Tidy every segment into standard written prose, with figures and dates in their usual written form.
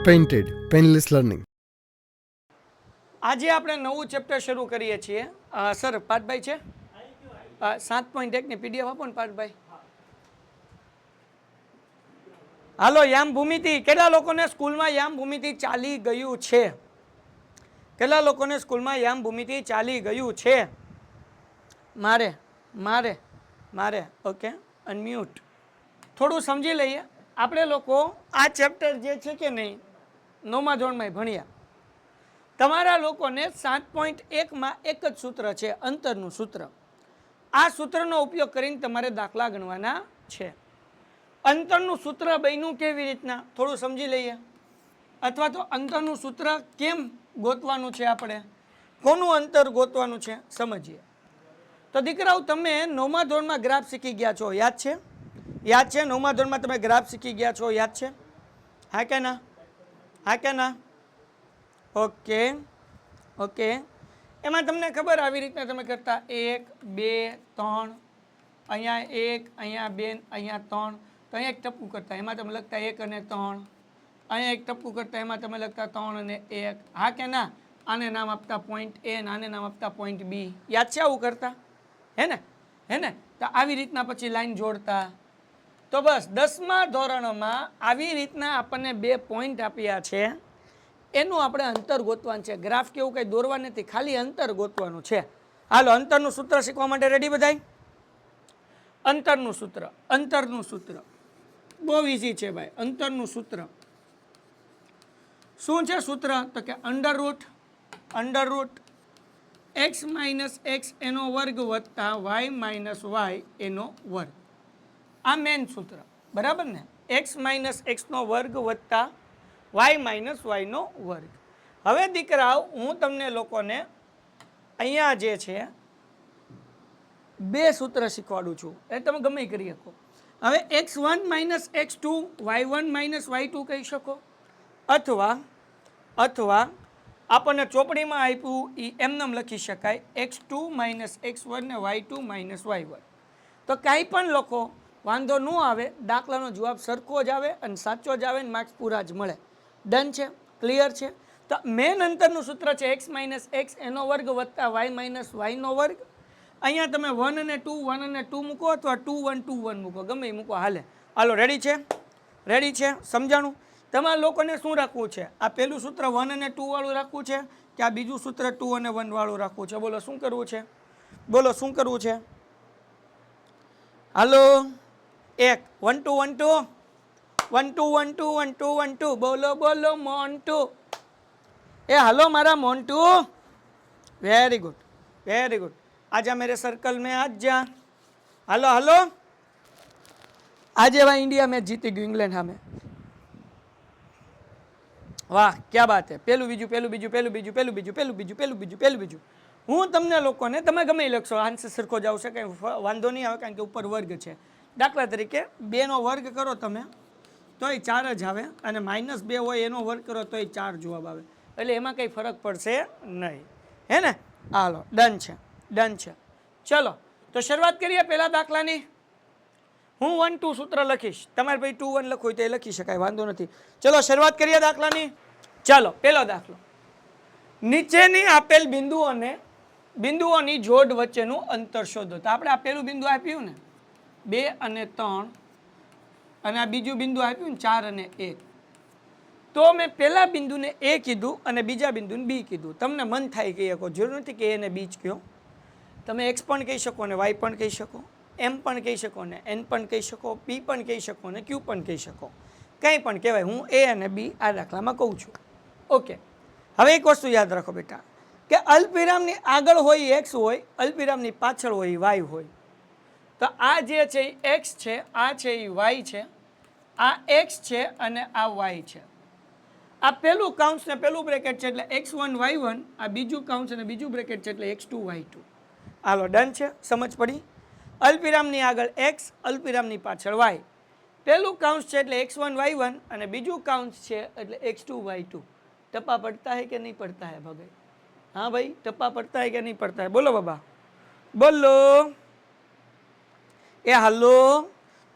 Painted painless learning. આજે આપણે નવું ચેપ્ટર શરૂ કરીએ છીએ. સર પાર્થભાઈ છે 7.1 ની પીડીએફ આપો ને પાર્થભાઈ. હાલો, યામ ભૂમિતિ. કેટલા લોકોને સ્કૂલમાં યામ ભૂમિતિ ચાલી ગયું છે? કેટલા લોકોને સ્કૂલમાં યામ ભૂમિતિ ચાલી ગયું છે? મારે મારે મારે ઓકે, અનમ્યુટ. થોડું સમજી લઈએ. આપણે લોકો આ ચેપ્ટર જે છે કે નહીં, 9મા ધોરણમાં ભણ્યા. તમારા લોકોને 7.1માં એક જ સૂત્ર છે, અંતરનું સૂત્ર. આ સૂત્રનો ઉપયોગ કરીને તમારે દાખલા ગણવાના છે. અંતરનું સૂત્ર બન્યું કેવી રીતના થોડું સમજી લઈએ, અથવા તો અંતરનું સૂત્ર કેમ ગોતવાનું છે, આપણે કોનું અંતર ગોતવાનું છે સમજીએ. તો દીકરાઓ, તમે 9મા ધોરણમાં ગ્રાફ શીખી ગયા છો, યાદ છે? યાદ છે? 9મા ધોરણમાં તમે ગ્રાફ શીખી ગયા છો, યાદ છે? હા કે ના? હા કે ના? Okay okay. એમાં તમને ખબર આવી રીતના તમે કરતા 1 2 3, અહીંયા 1, અહીંયા 2, અહીંયા 3. તો અહીંયા એક ટપકું કરતા, એમાં તમે લખતા 1 અને 3. અહીંયા એક ટપકું કરતા, એમાં તમે લખતા 3 અને 1. હા કે ના? આને નામ આપતા પોઈન્ટ એ, આને નામ આપતા પોઈન્ટ બી. યાદ છે આવું કરતા? હે ને? તો આવી રીતના પછી લાઈન જોડતા. તો બસ 10મા ધોરણમાં આવી રીતના આપણને 2 પોઈન્ટ આપ્યા છે, એનું આપણે અંતર ગોતવાનું છે. ગ્રાફ કેવું કંઈ દોરવાનું નથી, ખાલી અંતર ગોતવાનું છે. હાલો, અંતરનું સૂત્ર શીખવા માટે રેડી બધાય? અંતરનું સૂત્ર બહુ ઈઝી છે ભાઈ. અંતરનું સૂત્ર શું છે? સૂત્ર તો કે under route x minus x એનો વર્ગ વત્તા વાય માઇનસ વાય એનો વર્ગ. આ મેન સૂત્ર, બરાબર ને? x માઇનસ એક્સનો વર્ગ વત્તા વાય માઇનસ વાયનો વર્ગ. હવે દીકરાઓ, હું તમને લોકોને અહીંયા જે છે 2 સૂત્ર શીખવાડું છું, એ તમે ગમે કરી શકો. હવે x1 minus x2 y1 minus y2 કહી શકો, અથવા આપણને ચોપડીમાં આપ્યું એ એમનેમ લખી શકાય x2 માઇનસ x1 ને y2 માઇનસ y1. તો કાંઈ પણ લખો, વાંધો ન આવે. દાખલાનો જવાબ સરખો જ આવે અને સાચો જ આવે ને માર્ક્સ પૂરા જ મળે. ડન છે? ક્લિયર છે? તો મેન અંતરનું સૂત્ર છે x માઇનસ એક્સ એનો વર્ગ વત્તા વાય માઇનસ વાયનો વર્ગ. અહીંયા તમે 1 અને 2 મૂકો, અથવા 2 1 2 1 મૂકો, ગમે એ મૂકો, હાલે. હાલો, રેડી છે? સમજાણું? તમારા લોકોને શું રાખવું છે? આ પહેલું સૂત્ર 1 અને 2 વાળું રાખવું છે, કે આ બીજું સૂત્ર 2 અને 1 વાળું રાખવું છે? બોલો, શું કરવું છે? હાલો, 1 1 2 1 2 1 2 1 2 1 2 1 2. બોલો મોન્ટુ. એ હાલો મારા મોન્ટુ. Very good. आजा मेरे सर्कल में आज जा. हालो. आज वह इंडिया मैच जीती गई इंग्लैंड हमें. वाह, क्या बात है. पेलू बीजू. હું તમને લોકોને, તમે ગમે લખશો, આન્સર સરખો જ આવશે, કંઈ વાંધો નહીં આવે, કારણ કે ઉપર વર્ગ છે. દાખલા તરીકે 2નો વર્ગ કરો તમે તોય 4 જ આવે, અને -2 હોય એનો વર્ગ કરો તોય 4 જવાબ આવે. એટલે એમાં કંઈ ફરક પડશે નહીં, હે ને? હાલો, ડન છે. ચલો, તો શરૂઆત કરીએ પહેલા દાખલાની. હું 1 2 સૂત્ર લખીશ, તમારે ભાઈ 2 1 લખવું હોય તો એ લખી શકાય, વાંધો નથી. ચલો, શરૂઆત કરીએ દાખલાની. ચાલો, પહેલો દાખલો. નીચેની આપેલ બિંદુઓની જોડ વચ્ચેનું અંતર શોધો. તો આપણે આ પહેલું બિંદુ આપ્યું ને 2 અને 3, અને આ બીજું બિંદુ આપ્યું ને 4 અને 1. તો મેં પહેલા બિંદુને A કીધું અને બીજા બિંદુને B કીધું. તમને મન થાય કહી શકો, જરૂર નથી કે A અને B જ કહો. તમે x પણ કહી શકો, ને y પણ કહી શકો, m પણ કહી શકો, ને n પણ કહી શકો, p પણ કહી શકો, ને q પણ કહી શકો. કંઈ પણ કહેવાય. હું A અને B આ દાખલામાં કહું છું. ઓકે, હવે એક વસ્તુ યાદ રાખો બેટા, કે અલ્પવિરામની આગળ હોય x હોય, અલ્પવિરામની પાછળ હોય y હોય. તો આ જે છે એ x છે, આ છે એ y છે, આ x છે અને આ y છે. આ પહેલું કાઉન્સ ને પહેલું બ્રેકેટ છે એટલે x1 y1, આ બીજું કાઉન્સ અને બીજું બ્રેકેટ છે એટલે x2 y2. હાલો, ડન છે? સમજ પડી? અલ્પવિરામની આગળ x, અલ્પવિરામની પાછળ y. પહેલું કાઉન્સ છે એટલે x1 y1, અને બીજું કાઉન્સ છે એટલે x2 y2. ટપ્પા પડતા હે કે નહીં પડતા હે ભગાઈ? હા ભાઈ, ટપ્પા પડતા હે કે નહીં પડતા હે? બોલો બાબા, બોલો. એ હાલો.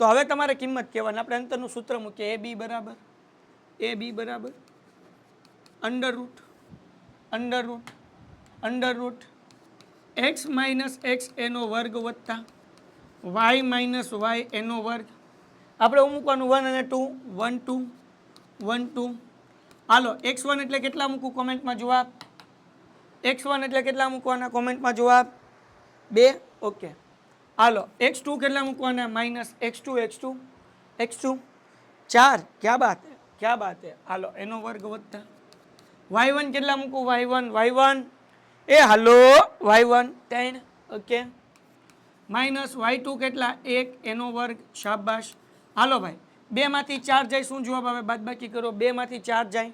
તો હવે તમારે કિંમત કહેવાની. આપણે અંતરનું સૂત્ર મૂકીએ. AB બરાબર under route x minus x એનો વર્ગ વત્તા y માઇનસ વાય એનો વર્ગ. આપણે મૂકવાનું 1 અને 2 1 2 1 2. હાલો x1 એટલે કેટલા મૂકું કોમેન્ટમાં જવાબ? x1 એટલે કેટલા મૂકવાના કોમેન્ટમાં જવાબ? 2. ઓકે. હાલો x2 કેટલા મૂકવાના? Minus x2 4. ક્યા બાત હે. હાલો એનો વર્ગ વત્તા y1 કેટલા મૂકું? y1 એ હાલો y1 10. ઓકે. માઇનસ y2 કેટલા? 1 એનો વર્ગ. શાબાશ. હાલો ભાઈ 2 માંથી 4 જાય શું જવાબ આવે? બાદબાકી કરો. 2 માંથી 4 જાય,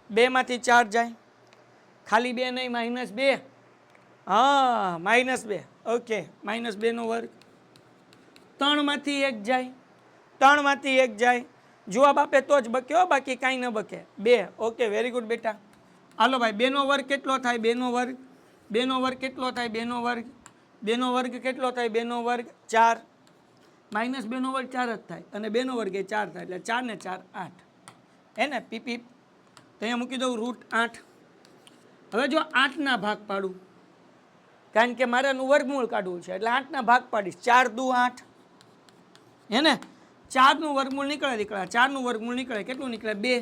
2 માંથી 4 જાય, ખાલી 2 નહીં, -2. હા -2. ઓકે. -2 નો વર્ગ. 3 માંથી 1 જાય, 3 માંથી 1 જાય, જવાબ આપે તો જ બક્યો, બાકી કાંઈ ન બકે. 2. ઓકે વેરી ગુડ બેટા. હાલો ભાઈ 2 નો વર્ગ કેટલો થાય? 2 નો વર્ગ. 2 નો વર્ગ કેટલો થાય? 2 નો વર્ગ. 2 નો વર્ગ કેટલો થાય? 2 નો વર્ગ 4. -2 નો વર્ગ 4 જ થાય અને 2 નો વર્ગ એ 4 થાય, એટલે 4 ને 4 8. હે ને પીપી? તો અહીંયા મૂકી દઉં √8. હવે જો 8 ના ભાગ પાડું, કારણ કે મારે એનું વર્ગમૂળ કાઢવું છે, એટલે 8 ના ભાગ પાડીશ. 4 દુ 8. હે ને 4 નું વર્ગમૂળ નીકળે દીકરા, 4 નું વર્ગમૂળ નીકળે. કેટલું નીકળે? 2.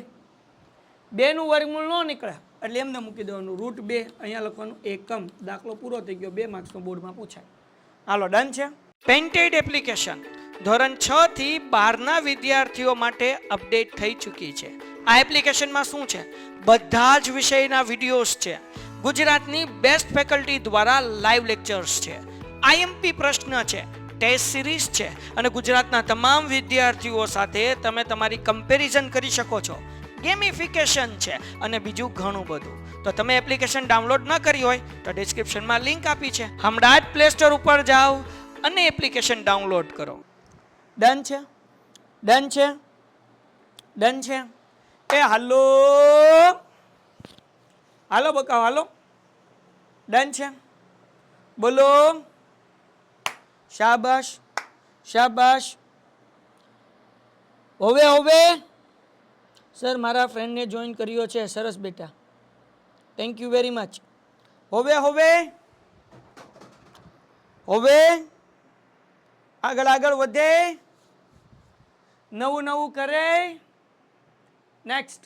2 નું વર્ગમૂળ ન નીકળે એટલે એમને મૂકી દેવાનું √2. અહીંયા લખવાનું એકમ. દાખલો પૂરો થઈ ગયો. 2 માર્ક્સનો બોર્ડમાં પૂછાય. હાલો ડન છે. પેઇન્ટેડ એપ્લિકેશન ધોરણ 6 થી 12ના વિદ્યાર્થીઓ માટે અપડેટ થઈ ચૂકી છે. આ એપ્લિકેશનમાં શું છે? બધા જ વિષયના વિડીયોઝ છે. ગુજરાતની બેસ્ટ ફેકલ્ટી દ્વારા લાઈવ લેક્ચર્સ છે, આઈએમપી પ્રશ્ન છે, ટેસ્ટ સિરીઝ છે અને ગુજરાતના તમામ વિદ્યાર્થીઓ સાથે તમે તમારી કમ્પેરિઝન કરી શકો છો. ગેમિફિકેશન છે અને બીજું ઘણું બધું. તો તમે એપ્લિકેશન ડાઉનલોડ ન કરી હોય તો ડિસ્ક્રિપ્શનમાં લિંક આપી છે, હમણાં જ પ્લે સ્ટોર ઉપર જાઓ અને એપ્લિકેશન ડાઉનલોડ કરો. ડન છે? ડન છે? ડન છે? એ હાલો હાલો બકાવ હાલો. ડન છે? બોલો. શાબાશ શાબાશ. હવે સર મારા ફ્રેન્ડને જોઈન કર્યો છે. સરસ બેટા, થેન્ક યુ વેરી મચ. હવે આગળ વધે, નવું કરે. નેક્સ્ટ.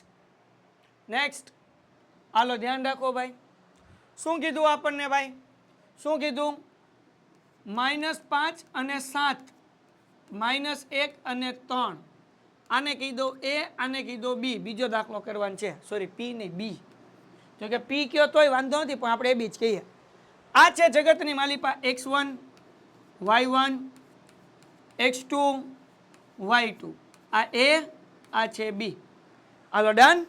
હાલો ધ્યાન રાખો ભાઈ. શું કીધું આપણને ભાઈ? શું કીધું? -5 અને 7, -1 અને 3. આને કીધો A, આને કીધો B. બીજો દાખલો કરવાનો છે. સોરી P નહીં, B. જો કે P કયો તોય વાંધો નથી, પણ આપણે એ બી જ કહીએ. આ છે જગતની માલિપા. x1 y1 x2 y2. આ A, આ છે B. હાલો ડન.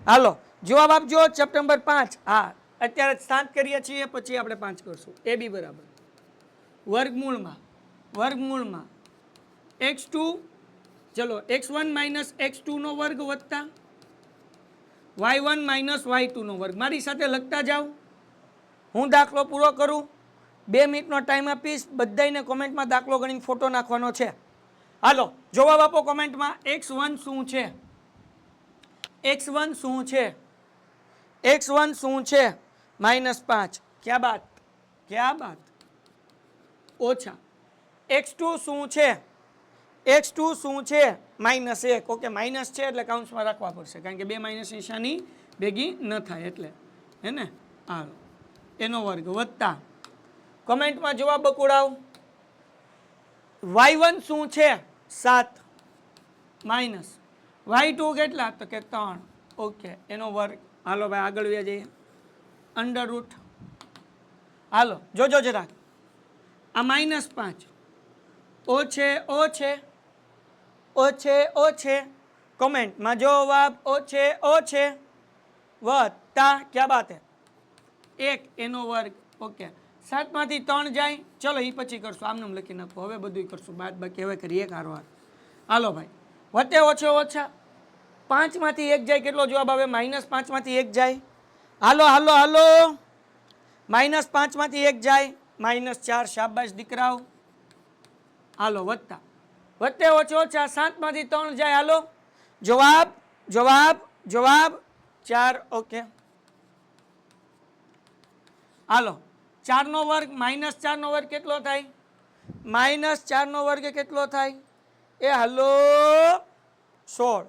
હાલો જવાબ આપજો. Chapter number 5. હા અત્યારે 7 કરીએ છીએ, પછી આપણે 5 કરશું. એ બી બરાબર. વર્ગમૂળમાં x2, ચલો x1 માઇનસ x2 નો વર્ગ વત્તા y1 માઇનસ y2 નો વર્ગ. મારી સાથે લખતા જાઓ. હું દાખલો પૂરો કરું. 2 મિનિટનો ટાઈમ આપીશ. બધાને કોમેન્ટમાં દાખલો ગણીને ફોટો નાખવાનો છે. હાલો જવાબ આપો કોમેન્ટમાં. x1 શું છે? x1 શું છે? x1 શું છે? -5. ક્યા બાત. ઓછા. x2 શું છે? x2 શું છે? -1. ઓકે માઇનસ છે એટલે કાઉન્સમાં રાખવા પડશે, કારણ કે 2 માઇનસ નિશાની ભેગી ન થાય એટલે. હે ને? હાલો એનો વર્ગ વત્તા, કમેન્ટમાં જવાબ બકુડાવ. y1 શું છે? 7 માઇનસ y2 કેટલા? તો કે 3. ઓકે એનો વર્ગ. હાલો ભાઈ આગળ વ્યા જઈએ. √ હાલો જોજો જરાક. આ -5 ઓછે કોમેન્ટમાં જવાબ ઓછે વત્તા. ક્યા બાત હે? 1 એનો વર્ગ. ઓકે 7 માંથી 3 જાય. ચલો એ પછી કરશું. આમનામ લખી નાખો. હવે બધું કરશું. બાદ બાકી હવે કરીએ કારવાર. હાલો ભાઈ વત્તે ઓછા 5 માંથી 1 જાય. કેટલો જવાબ આવે? -5 માંથી 1 જાય. હાલો -5 માંથી 1 જાય. -4. શાબાશ દીકરાઓ. હાલો વત્તા વત્તે ઓછા 7 માંથી 3 જાય. હાલો જવાબ 4 ઓકે હાલો 4 નો વર્ગ માઇનસ 4 નો વર્ગ કેટલો થાય માઇનસ 4 નો વર્ગ કેટલો થાય એ હાલો 16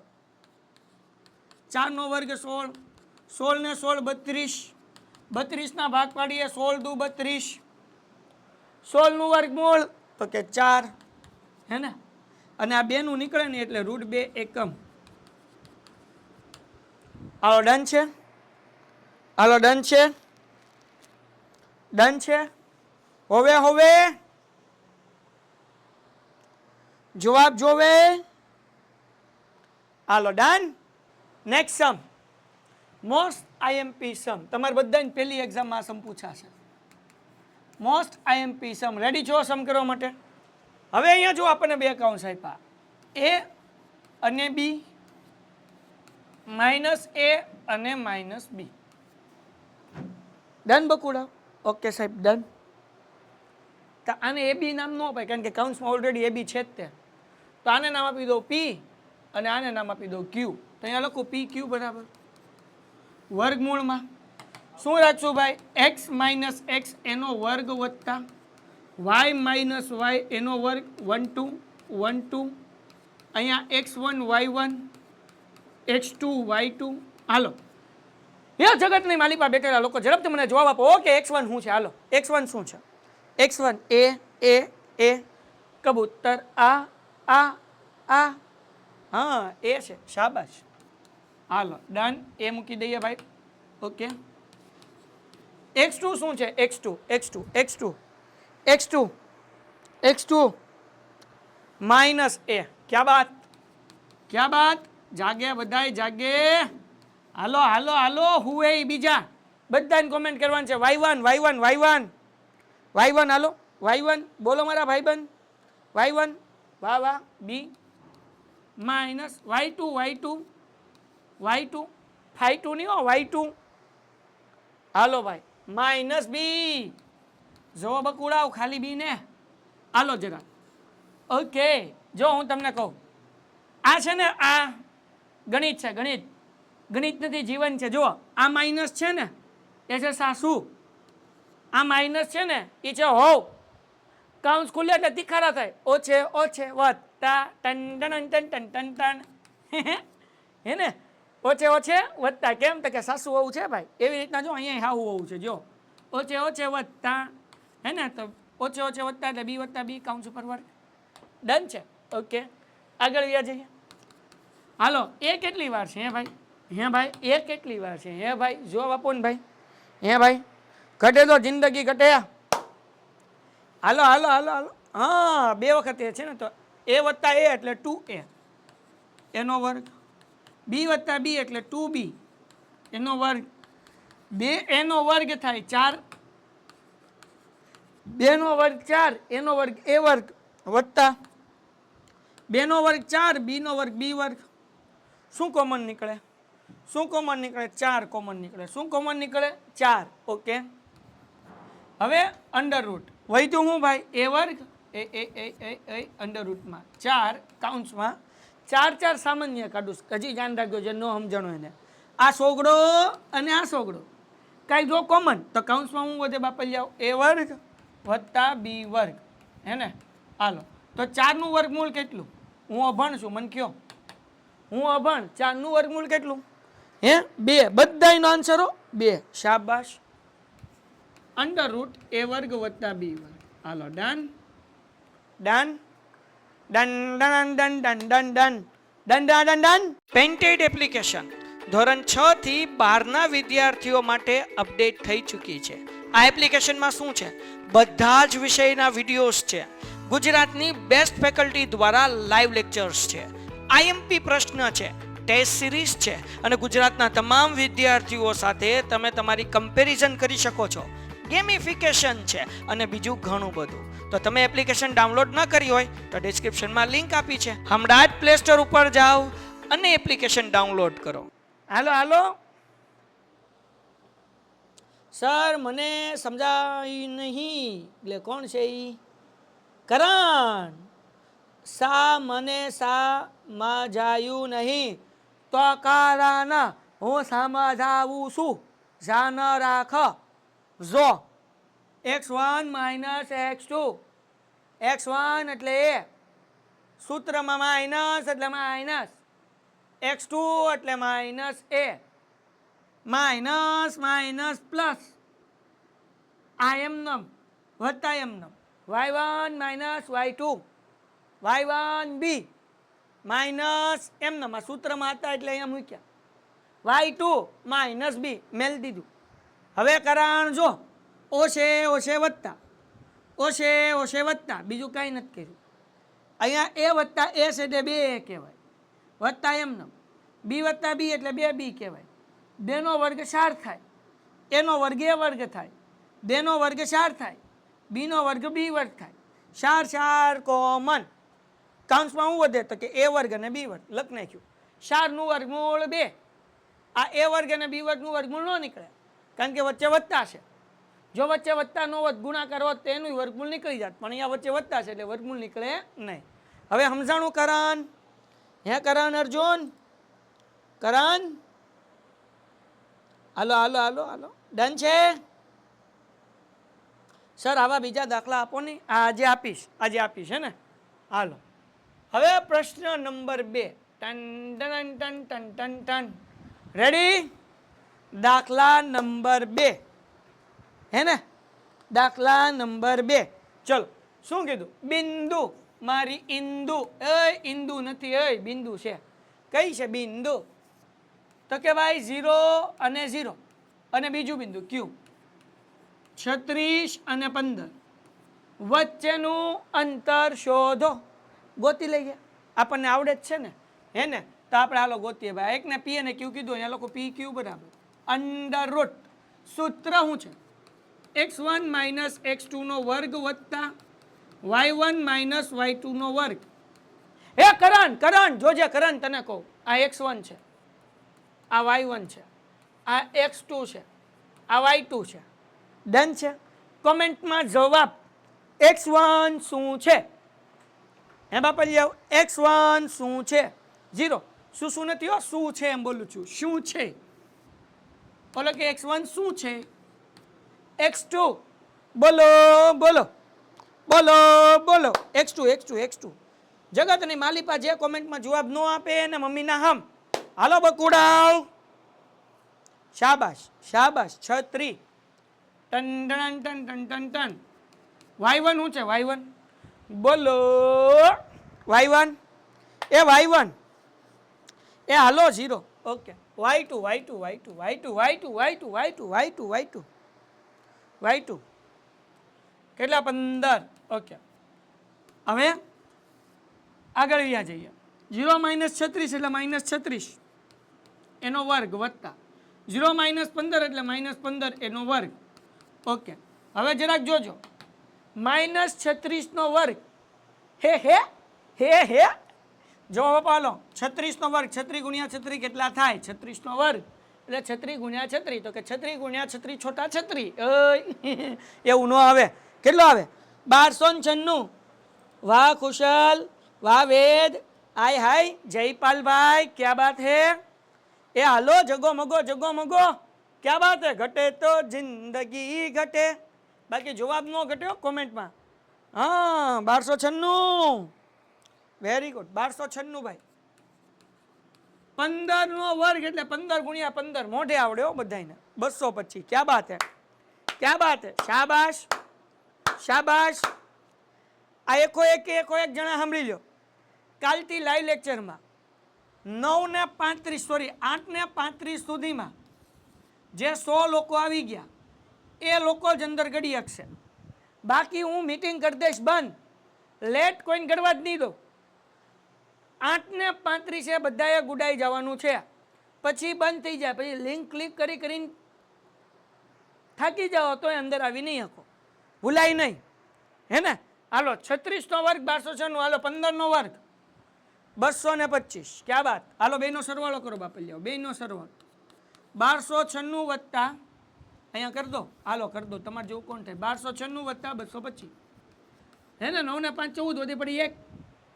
4 નો વર્ગ 16 16 ને 16 32 32 ના ભાગ પાડીએ 16 દુ 32 16 નું વર્ગમૂળ તો કે 4 હે ને અને આ 2 નું નીકળે ને એટલે √2 એકમ હાલો ડન છે હાલો ડન છે ડન છે હવે હવે જવાબ જોવે હાલો ડન નેક્સ્ટ સમ મોસ્ટ આઈએમપી સમ તમારે બધાને પહેલી એક્ઝામમાં આ સમ પૂછાશે મોસ્ટ આઈએમપી સમ રેડી છો સમ કરવા માટે હવે અહીંયા જો આપણને બે કૌંસ આપ્યા એ અને બી માઇનસ એ અને માઇનસ બી ડન બકુડા ઓકે સાહેબ ડન તો આને એ બી નામ ન અપાય કારણ કે કૌંસમાં ઓલરેડી એ બી છે જ તે તો આને નામ આપી દો પી અને આને નામ આપી દો ક્યુ તો અહીંયા લખો પી ક્યુ બરાબર વર્ગમૂળમાં શું રાખશું ભાઈ એક્સ માઇનસ એક્સ એનો વર્ગ વત્તા વાય માઇનસ વાય એનો વર્ગ 1 2 1 2 અહીંયા x1 y1 x2 y2 હાલો હે જગતની માલિકા બેઠેલા લોકો ઝડપથી મને જવાબ આપો ઓકે x1 શું છે હાલો x1 શું છે x1 એ કબૂતર આ હા એ છે શાબાશ હાલો ડન એ મૂકી દઈએ ભાઈ ઓકે x2 શું છે x2 માઇનસ એ ક્યા બાત જાગે બધાય જાગે હાલો હાલો હાલો હુએ બીજા બધાને કોમેન્ટ કરવાનું છે y1 હાલો y1 બોલો મારા ભાઈબંધ y1 વાહ વાહ બી માઇનસ y2 નહીં હો y2 હાલો ભાઈ માઇનસ બી જો બકુડાવ ખાલી બી ને હાલો જરા ઓકે જો હું તમને કહું આ છે ને આ ગણિત છે ગણિત નથી જીવન છે જો આ માઇનસ છે ને એ છે સાસુ આ માઇનસ છે ને એ છે હોવ કાઉન્સ ખુલે એટલે તીખારા થાય ઓછે વત્તા ton ton ton ton ton ton હે ને ઓછે વત્તા કેમ તો કે સાસુ હોવું છે ભાઈ એવી રીતના જો અહીંયા હાવું હોવું છે જો ઓછે વત્તા હે ને તો ઓછે વત્તા એટલે બી વત્તા બી કાઉન્સ ઉપર વર્ગ ડન છે ઓકે આગળ વ્યા જઈએ હાલો એ કેટલી વાર છે હે ભાઈ એ કેટલી વાર છે હે ભાઈ જો આપો ને ભાઈ હે ભાઈ ઘટે તો જિંદગી ઘટે હાલો હા બે વખત એ છે ને તો એ વત્તા એ એટલે 2a એનો વર્ગ બી વત્તા બી એટલે 2b એનો વર્ગ 2 એનો વર્ગ થાય 4 2 નો વર્ગ 4 એનો વર્ગ એ વર્ગ વત્તા 2 નો વર્ગ 4 બી નો વર્ગ બી વર્ગ શું કોમન નીકળે 4 કોમન નીકળે શું કોમન નીકળે 4 ઓકે હવે અંડર રૂટ વધ્યું હું ભાઈ એ વર્ગ એ અંડર રૂટમાં 4 કાઉન્સમાં 4 સામાન્ય કાઢું હજી ધ્યાન રાખજો જે નો સમજણો એને આ સોગડો અને આ સોગડો કાંઈ જો કોમન તો કાઉન્સમાં હું વધે બાપા જાઓ એ વર્ગ વત્તા બી વર્ગ હે ને હાલો તો 4 નું વર્ગમૂળ કેટલું હું અભણ છું મને કયો હું અભણ 4 નું વર્ગમૂળ કેટલું હે 2 બધાયનો આન્સર 2 શાબાશ અંડર રૂટ એ વર્ગ વત્તા બી વર્ગ હાલો ડન પેન્ટેડ એપ્લિકેશન ધોરણ 6 થી 12 વિદ્યાર્થીઓ માટે અપડેટ થઈ ચૂકી છે આ એપ્લિકેશનમાં શું છે બધા જ વિષયના વિડીયોઝ છે ગુજરાતની બેસ્ટ ફેકલ્ટી દ્વારા લાઈવ લેક્ચર્સ છે આઈએમપી પ્રશ્ન છે ટેસ્ટ સિરીઝ છે અને ગુજરાતના તમામ વિદ્યાર્થીઓ સાથે તમે તમારી કમ્પેરિઝન કરી શકો છો ગેમિફિકેશન છે અને બીજું ઘણું બધું તો તમે એપ્લિકેશન ડાઉનલોડ ન કરી હોય તો ડિસ્ક્રિપ્શનમાં લિંક આપી છે હમણાં જ પ્લે સ્ટોર ઉપર જાઓ અને એપ્લિકેશન ડાઉનલોડ કરો હાલો સર મને સમજાય નહીં એટલે કોણ છે ઈ કરણ સા મને સા માં જાયું નહીં તો કારાના હું સમજાવું છું. જાન રાખ જો x1 માઇનસ x2, x1 એટલે એ, સૂત્રમાં માઇનસ એટલે માઇનસ, x2 એટલે માઇનસ એ, માઇનસ માઇનસ પ્લસ આ એમનમ વત્તા એમનમ y1 minus y2 y1b minus એમનમ આ સૂત્રમાં હતા એટલે અહીંયા મૂક્યા y2 માઇનસ b મેલ દીધું. હવે કરાણ જો ઓછે ઓછે વત્તા ઓછે ઓછે વત્તા બીજું કાંઈ નથી કર્યું. અહીંયા એ વત્તા એ છે એટલે બે એ કહેવાય, વત્તા એમનમ બી વત્તા બી એટલે બે બી કહેવાય. બેનો વર્ગ 4 થાય, એનો વર્ગ એ વર્ગ થાય, બેનો વર્ગ 4 થાય, બીનો વર્ગ બી વર્ગ થાય. 4 4 કોમન, કાઉન્સમાં શું વધે તો કે એ વર્ગ અને બી વર્ગ લખ નાખ્યું. 4 નું વર્ગમૂળ 2, આ એ વર્ગ અને બી વર્ગનું વર્ગમૂળ ન નીકળે કારણ કે વચ્ચે વત્તા છે. જો વચ્ચે વત્તા નો હોત ગુણાકાર હોત તો એનું વર્ગમૂળ નીકળી જાત, પણ અહીંયા વચ્ચે વત્તા છે એટલે વર્ગમૂળ નીકળે નહીં. હવે સમજાણું કરણ? હે કરણ અર્જુન? કરણ હાલો હાલો હાલો હાલો ડન છે સર? આવા બીજા દાખલા આપો ને, આજે આપીશ હે ને. હાલો હવે પ્રશ્ન number 2. Ton ton ton ton ton ton ready? દાખલા નંબર 2 હે ને? દાખલા નંબર 2 ચલો. શું કીધું? બિંદુ મારી ઇંદુ, એ ઇંદુ નથી, એ બિંદુ છે. કઈ છે બિંદુ? તો કે ભાઈ 0 અને 0 અને બીજું બિંદુ ક્યુ 36 અને 15 વચ્ચેનું અંતર શોધો. ગોતી લઈએ, આપણને આવડે જ છે ને હે ને? તો આપણે હાલો ગોતીએ ભાઈ. એકને પી અને ક્યુ કીધું, અહીંયા લોકો પી ક્યુ બરાબર અંડર રૂટ. સૂત્ર શું છે? x1 માઇનસ x2 નો વર્ગ વત્તા y1 માઇનસ y2 નો વર્ગ. હે કરણ જોજે, કરણ તને કહું, આ x1 છે, આ y1 છે, આ x2 છે, આ y2 છે. ડન છે? કોમેન્ટમાં જવાબ x1 શું છે? હે બાપા લઈ આવો. x1 શું છે? 0. શું નથી હો, શું છે એમ બોલું છું. શું છે બોલો કે x1 શું છે? x2 બોલો બોલો બોલો બોલો. x2 જગતની માલિપા જે કોમેન્ટમાં જવાબ ન આપે એને મમ્મીના હમ. હાલો બકુડાવ, શાબાશ શાબાશ. 36 ton ton ton ton ton ton. y1 શું છે? y1 બોલો y1 એ હાલો 0. ઓકે. y2 કેટલા? 15. ઓકે. હવે આગળ વ્યા જઈએ. 0 માઇનસ 36 એટલે માઇનસ 36 એનો વર્ગ વત્તા 0 માઇનસ 15 એટલે માઇનસ 15 એનો વર્ગ. ઓકે. હવે જરાક જોજો, માઇનસ 36 નો વર્ગ હે જો પાલો 36 નો વર્ગ 36 ગુણ્યા 36 કેટલા થાય? 36 નો વર્ગ એટલે 36 ગુણ્યા 36, તો કે 36 ગુણ્યા 36 છોટા 36 એવું ન આવે. કેટલો આવે? 1296. વાહ કુશલ, વાહ વેદ, આય હાય જયપાલભાઈ, ક્યા બાત હે. એ હાલો જગો મગો ક્યા બાત હે. ઘટે તો જિંદગી ઘટે, બાકી જવાબ ન ઘટ્યો કોમેન્ટમાં. હા 1296. Very good. 1296 ભાઈ. 15 નો વર્ગ એટલે 15 ગુણ્યા 15 મોઢે આવડ્યો બધાને. 225. ક્યા બાત હે, ક્યા બાત હે. શાબાશ શાબાશ. આ એકો એક જણા સાંભળી લો. કાલથી લાઈવ લેક્ચરમાં 8:35 સુધીમાં જે 100 લોકો આવી ગયા એ લોકો જ અંદર ગળી શકશે. બાકી હું મીટિંગ કરી દઈશ બંધ. લેટ કોઈને ગળવા જ નહીં દો. 8:35 બધાએ ગુડાઈ જવાનું છે, પછી બંધ થઈ જાય. પછી લિંક ક્લિક કરીને થાકી જાઓ તો અંદર આવી નહીં શકો, ભૂલાય નહીં હે ને. હાલો 36 નો વર્ગ 1296. હાલો 15 નો વર્ગ 225. ક્યા બાત. હાલો બેનો સરવાળો કરો બાપા લ્યો, બેનો સરવાળો 1296 વત્તા અહીંયા કરી દો. હાલો કરી દો, તમારે જેવું કોણ થાય. 1296 વત્તા 225 હે ને. 9 ને 5 14 વધી પડી 1,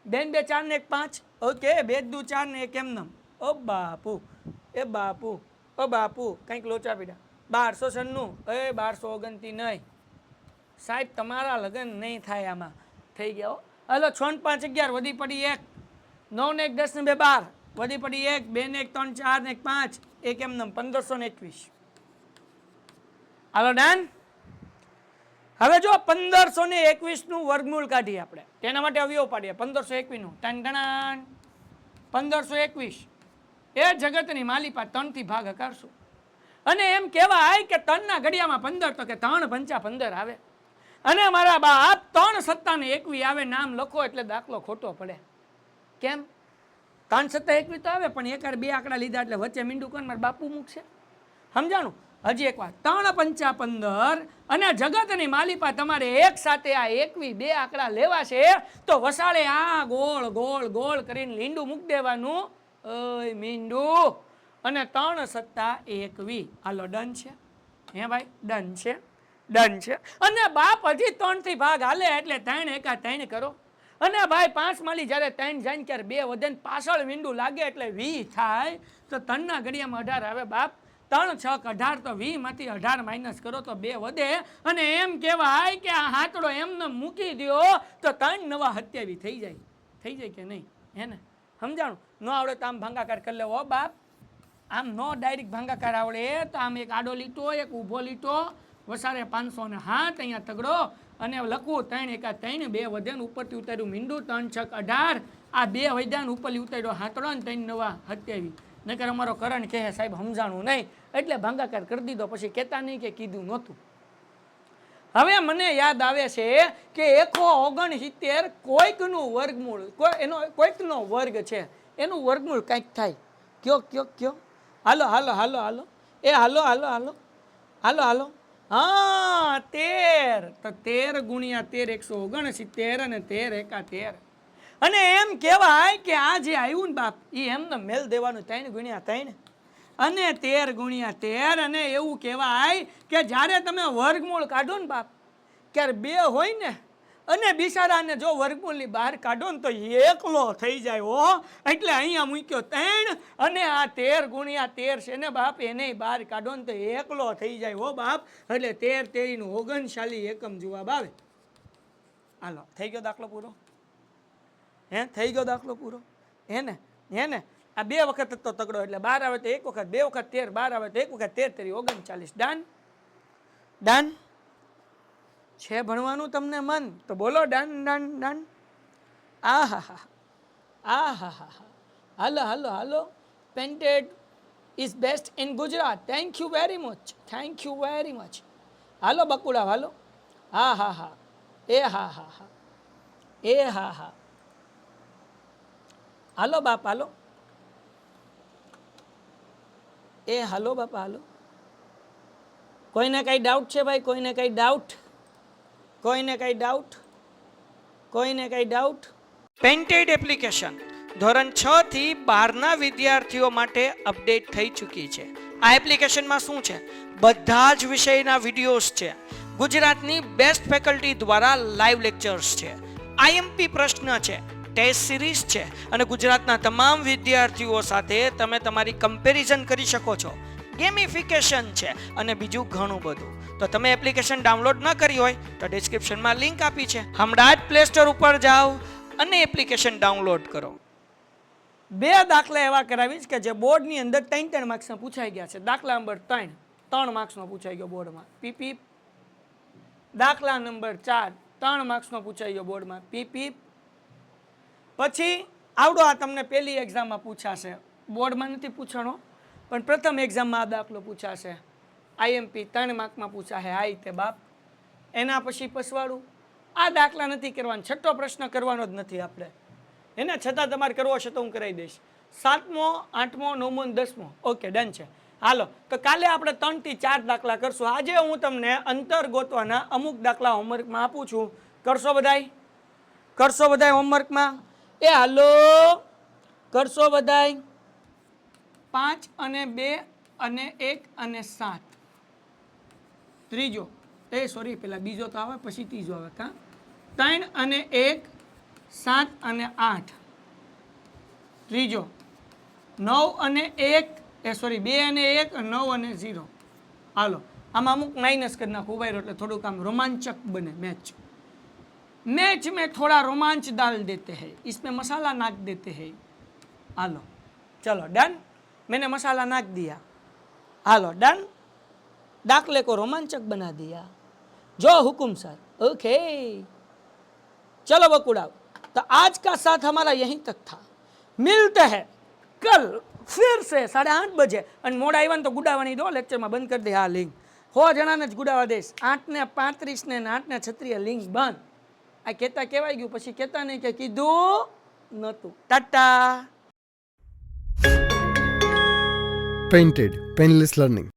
2 4 ને 1 5. ઓકે. 2 2 4 ને 1 એમ નમ. ઓ બાપુ એ બાપુ ઓ બાપુ કંઈક લોચા પીડા 1296 એ 1229 નહીં સાહેબ તમારા લગ્ન નહીં થાય આમાં થઈ ગયા હો હલો 6 5 11 વધી પડી 1 9 ને 1 10 ને 2 12 વધી પડી 1 2 ને 1 3 4 ને 1 5 એક એમ નમ 1521 હાલો ડન હવે જો 1521 નું વર્ગમૂળ કાઢીએ આપણે તેના માટે અવયવ પાડીએ 1521 નું ટન ટણ 1521 એ જગતની માલિપા 3 થી ભાગ કરશું અને એમ કહેવાય કે 3 ના ઘડિયામાં 15 તો કે 3 પંચા 15 આવે અને મારા બાપ 3 સત્તા ને 21 આવે નામ લખો એટલે દાખલો ખોટો પડે કેમ 3 સત્તા 21 તો આવે પણ એકાર બે આંકડા લીધા એટલે વચ્ચે મીંડું કોણ મારા બાપુ મૂકશે સમજાણું હજી એક વાર 3 પંચા 15 અને જગતની માલિપા તમારે એક સાથે આ 21 બે આંકડા લેવાશે તો વસાળે આ ગોળ ગોળ ગોળ કરીને લીંડું મૂકી દેવાનું ઓય મીંડું અને 3 સત્તા 21 હાલો ડન છે હે ભાઈ ડન છે અને બાપ હજી 3 થી ભાગ હાલે એટલે 3 એકા 3 કરો અને ભાઈ 5 માલી જ્યારે 3 જાય ત્યારે 2 વધે ને પાછળ મીંડું લાગે એટલે 20 થાય તો 3 ના ઘડિયામાં 18 આવે બાપ 3 6 18 તો 20 માંથી 18 માઇનસ કરો તો 2 વધે અને એમ કહેવાય કે આ હાથડો એમને મૂકી દો તો 3 નવા 27 થઈ જાય કે નહીં હે ને સમજાણું ન આવડે તો આમ ભાંગાકાર કરી લેવો બાપ આમ નો ડાયરેક્ટ ભાંગાકાર આવડે તો આમ એક આડો લીટો એક ઊભો લીટો વસારે 500 ને હાથ અહીંયા તગડો અને લખવું 3 એકા 3 2 વધે ને ઉપરથી ઉતાર્યું મીંડું 3 6 18 આ 2 વધ્યા ને ઉપરથી ઉતાર્યો હાથડો ને 3 નવા 27 નકર અમારો કરણ કહે સાહેબ સમજાણું નહીં એટલે ભાંગાકાર કરી દીધો પછી કહેતા નહીં કે કીધું નહોતું હવે મને યાદ આવે છે કે 169 કોઈકનું વર્ગમૂળ કોઈકનો વર્ગ છે એનું વર્ગમૂળ કંઈક થાય કયો હાલો એ હાલો હા 13 તો 13 ગુણ્યા 13 169 અને 13 એકા 13 અને એમ કહેવાય કે આ જે આવ્યું ને બાપ એ એમને મેલ દેવાનું 3 ગુણ્યા 3 અને 13 ગુણ્યા 13 અને એવું કહેવાય કે જ્યારે તમે વર્ગમૂળ કાઢો ને બાપ ત્યારે 2 હોય ને અને બિચારાને જો વર્ગમૂળની બહાર કાઢો ને તો એકલો થઈ જાય હો એટલે અહીંયા મૂક્યો 3 અને આ 13 ગુણ્યા 13 છે ને બાપ એને બહાર કાઢો ને તો એકલો થઈ જાય હો બાપ એટલે 13 13 નું 39 એકમ જવાબ આવે હાલો થઈ ગયો દાખલો પૂરો થઈ ગયો દાખલો પૂરો હે ને આ 2 વખત તો તગડો એટલે 12 આવે તો 1 વખત 2 વખત 13 12 આવે તો 1 વખત 13 39 ડન છે ભણવાનું તમને મન તો બોલો ડન આહા હાલો painted is best in Gujarat thank you very much હાલો બકુડા હાલો હા હાલો બાપ હાલો હાલો બાપા હાલો કોઈને કઈ ડાઉટ છે ભાઈ કોઈને કઈ ડાઉટ પેન્ટેડ એપ્લિકેશન ધોરણ 6 થી 12 ના વિદ્યાર્થીઓ માટે અપડેટ થઈ ચૂકી છે આ એપ્લિકેશનમાં શું છે બધા જ વિષયના વિડીયોઝ છે ગુજરાતની બેસ્ટ ફેકલ્ટી દ્વારા લાઈવ લેક્ચર્સ છે આઈએમપી પ્રશ્ન છે ટેસ્ટ સિરીઝ છે અને ગુજરાતના તમામ વિદ્યાર્થીઓ સાથે તમે તમારી કમ્પેરિઝન કરી શકો છો ગેમિફિકેશન છે અને બીજું ઘણું બધું તો તમે એપ્લિકેશન ડાઉનલોડ ન કરી હોય તો ડિસ્ક્રિપ્શનમાં લિંક આપી છે હમણાં જ પ્લે સ્ટોર ઉપર જાઓ અને એપ્લિકેશન ડાઉનલોડ કરો 2 દાખલા એવા કરાવીશ કે જે બોર્ડની અંદર 3 માર્ક્સના પૂછાઈ ગયા છે દાખલા નંબર 3 માર્ક્સનો પૂછાઈ ગયો બોર્ડમાં પીપી દાખલા નંબર 4 3 માર્ક્સનો પૂછાઈ ગયો બોર્ડમાં પીપી પછી આવડો આ તમને પહેલી એક્ઝામમાં પૂછાશે બોર્ડમાં નથી પૂછાણો પણ પ્રથમ એક્ઝામમાં આ દાખલો પૂછાશે આઈએમપી 3 માર્કમાં પૂછાશે આ રીતે બાપ એના પછી પછવાડું આ દાખલા નથી કરવાનો છઠ્ઠો પ્રશ્ન કરવાનો જ નથી આપણે એના છતાં તમારે કરવો હશે તો હું કરાવી દઈશ 7મો 8મો 9મો 10મો ઓકે ડન છે હાલો તો કાલે આપણે 3 થી 4 દાખલા કરશું આજે હું તમને અંતર ગોતવાના અમુક દાખલા હોમવર્કમાં આપું છું કરશો બધાય હોમવર્કમાં એ હાલો કરશો બધાય 5 અને 2 અને 1 અને 7 ત્રીજો પેલા બીજો તો આવે પછી ત્રીજો આવે કા 3 અને 1 7 અને 8 ત્રીજો 9 અને 1 સોરી 2 અને 1 9 અને 0. હાલો આમાં અમુક માઇનસ કરી નાખું ઉભાઈ એટલે થોડુંક આમ રોમાંચક બને मैच में थोड़ा रोमांच डाल देते हैं, इसमें मसाला नाक देते हैं. हालो चलो डन, मैंने मसाला नाक दिया. हालो डन, दाखले को रोमांचक बना दिया. जो हुकुम सर. ओके चलो बकुड़ाओ. तो आज का साथ हमारा यहीं तक था. मिलते हैं कल फिर से 8:30 बजे. અને મોડા આવ્યા ને તો ગુડાવાની દો લેક્ચરમાં બંધ કરી દે આ લિંક. 100 જણાને જ ગુડાવા દઈશ. 8:35 ને 8:36 લિંક બંધ. આ કહેતા કહેવાય ગયું પછી કહેતા નહીં કે કીધું નહોતું. ટાટા. Painted Painless Learning.